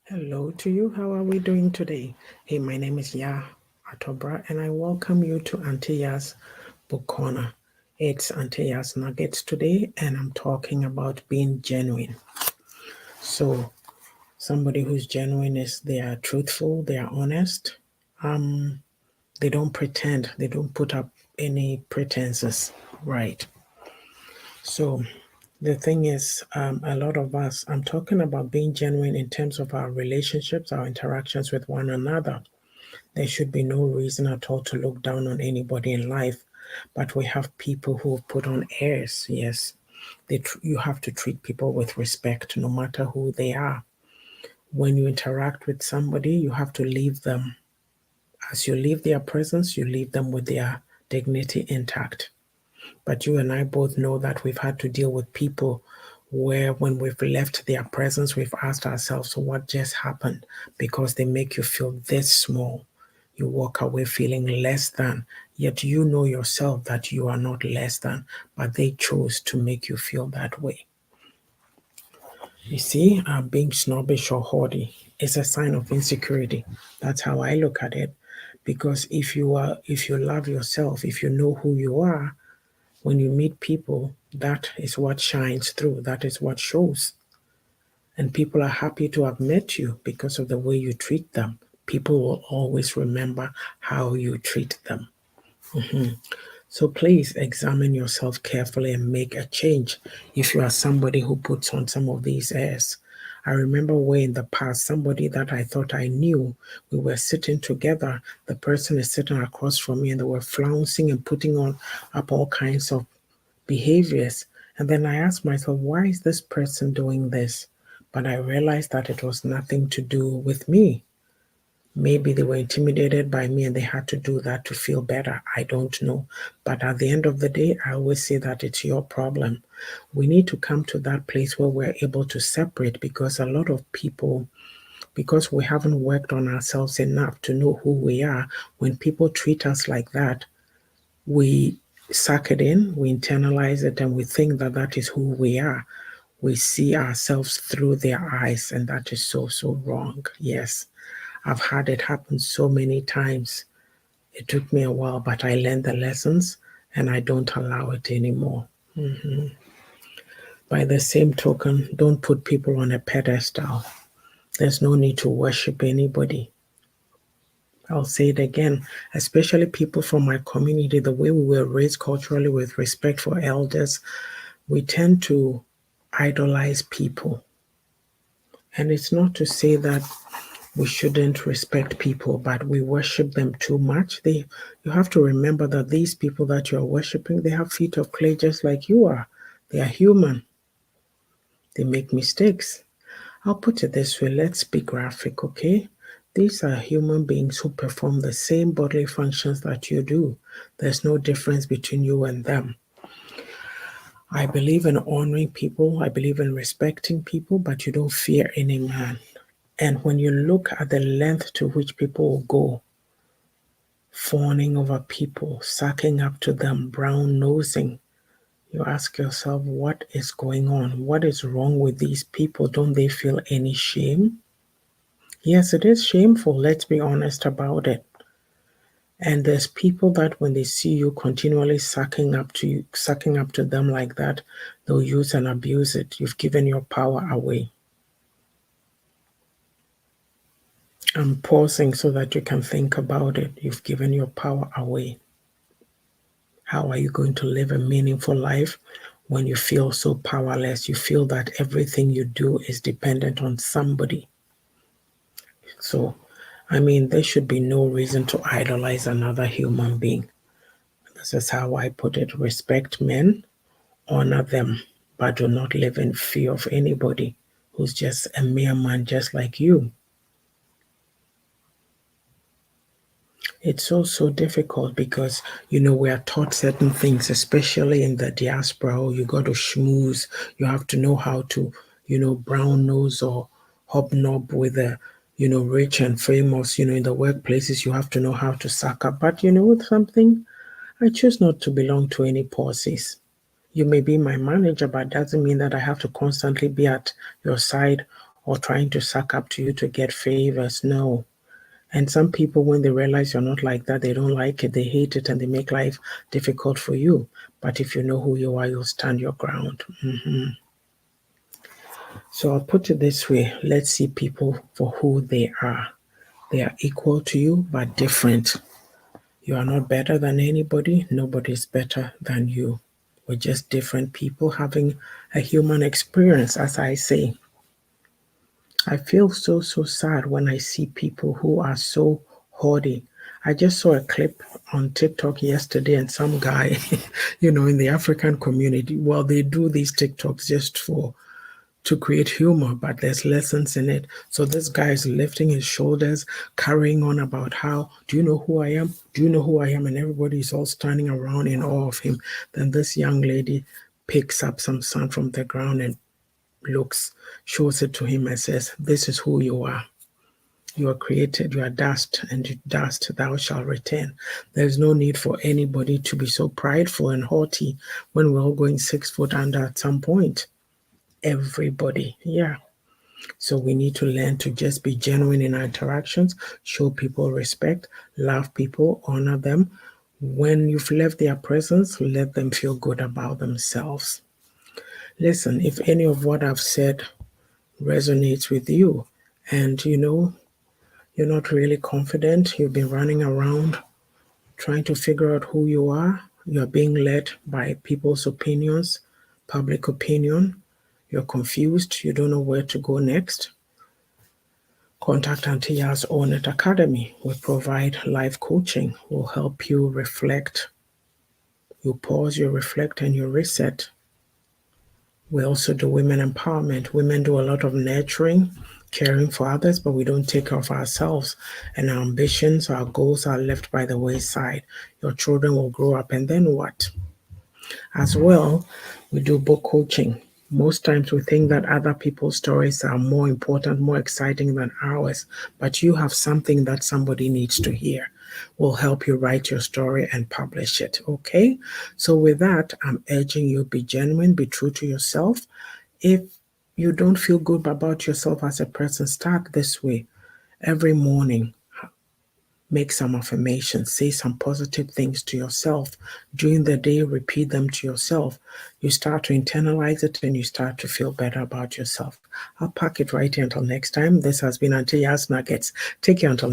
Hello to you. How are we doing today? Hey, my name is Atobra, and I welcome you to Auntie Yaa'S Book Corner. It's Auntie Yaa'S Nuggets today, and I'm talking about being genuine. So, somebody who's genuine is they are truthful, they are honest. They don't pretend, they don't put up any pretenses, right? So, the thing is, a lot of us, I'm talking about being genuine in terms of our relationships, our interactions with one another. There should be no reason at all to look down on anybody in life, but we have people who have put on airs. Yes, you have to treat people with respect no matter who they are. When you interact with somebody, you have to leave them. As you leave their presence, you leave them with their dignity intact. But you and I both know that we've had to deal with people where when we've left their presence, we've asked ourselves, so what just happened? Because they make you feel this small. You walk away feeling less than, yet you know yourself that you are not less than, but they chose to make you feel that way. You see, being snobbish or haughty is a sign of insecurity. That's how I look at it. Because if you love yourself, if you know who you are, when you meet people, that is what shines through, that is what shows. And people are happy to have met you because of the way you treat them. People will always remember how you treat them. So please examine yourself carefully and make a change if you are somebody who puts on some of these airs. I remember way in the past, somebody that I thought I knew, we were sitting together. The person is sitting across from me and they were flouncing and putting on up all kinds of behaviors. And then I asked myself, why is this person doing this? But I realized that it was nothing to do with me. Maybe they were intimidated by me and they had to do that to feel better. I don't know. But at the end of the day, I always say that it's your problem. We need to come to that place where we're able to separate because a lot of people, because we haven't worked on ourselves enough to know who we are, when people treat us like that, we suck it in, we internalize it, and we think that that is who we are. We see ourselves through their eyes, and that is so, so wrong. Yes, I've had it happen so many times. It took me a while, but I learned the lessons and I don't allow it anymore. By the same token, don't put people on a pedestal. There's no need to worship anybody. I'll say it again, especially people from my community, the way we were raised culturally with respect for elders, we tend to idolize people. And it's not to say that we shouldn't respect people, but we worship them too much. You have to remember that these people that you are worshiping, they have feet of clay just like you are. They are human. They make mistakes. I'll put it this way, let's be graphic, okay? These are human beings who perform the same bodily functions that you do. There's no difference between you and them. I believe in honoring people, I believe in respecting people, but you don't fear any man. And when you look at the length to which people will go, fawning over people, sucking up to them, brown nosing, you ask yourself, what is going on? What is wrong with these people? Don't they feel any shame? Yes, it is shameful. Let's be honest about it. And there's people that when they see you continually sucking up to them like that, they'll use and abuse it. You've given your power away. I'm pausing so that you can think about it. You've given your power away. How are you going to live a meaningful life when you feel so powerless? You feel that everything you do is dependent on somebody. So, I mean, there should be no reason to idolize another human being. This is how I put it. Respect men, honor them, but do not live in fear of anybody who's just a mere man just like you. It's so difficult because we are taught certain things, especially in the diaspora. Oh, you got to schmooze. You have to know how to brown nose or hobnob with the rich and famous. In the workplaces, you have to know how to suck up. But something, I choose not to belong to any policies. You may be my manager, but doesn't mean that I have to constantly be at your side or trying to suck up to you to get favors. No. And some people, when they realize you're not like that, they don't like it, they hate it, and they make life difficult for you. But if you know who you are, you'll stand your ground. So I'll put it this way: let's see people for who they are. They are equal to you, but different. You are not better than anybody. Nobody is better than you. We're just different people having a human experience, as I say. I feel so sad when I see people who are so haughty. I just saw a clip on TikTok yesterday, and some guy, in the African community, well, they do these TikToks just to create humor, but there's lessons in it. So this guy is lifting his shoulders, carrying on about how, do you know who I am? Do you know who I am? And everybody's all standing around in awe of him. Then this young lady picks up some sand from the ground and shows it to him and says, this is who you are. You are created, you are dust, and to dust thou shalt return. There's no need for anybody to be so prideful and haughty when we're all going 6 foot under at some point. Everybody, yeah. So we need to learn to just be genuine in our interactions, show people respect, love people, honor them. When you've left their presence, let them feel good about themselves. Listen, if any of what I've said resonates with you and you're not really confident, you've been running around trying to figure out who you are, you're being led by people's opinions, public opinion, you're confused, you don't know where to go next, contact Auntie Yaa'S Own It Academy. We provide life coaching. We'll help you reflect. You pause, you reflect, and you reset. We also do women empowerment. Women do a lot of nurturing, caring for others, but we don't take care of ourselves. And our ambitions, our goals are left by the wayside. Your children will grow up, and then what? As well, we do book coaching. Most times we think that other people's stories are more important, more exciting than ours, but you have something that somebody needs to hear. We'll help you write your story and publish it, okay? So with that, I'm urging you, be genuine, be true to yourself. If you don't feel good about yourself as a person, start this way. Every morning, make some affirmations, say some positive things to yourself. During the day, repeat them to yourself. You start to internalize it and you start to feel better about yourself. I'll pack it right here until next time. This has been Auntie Yaa'S Nuggets. Take care until next time.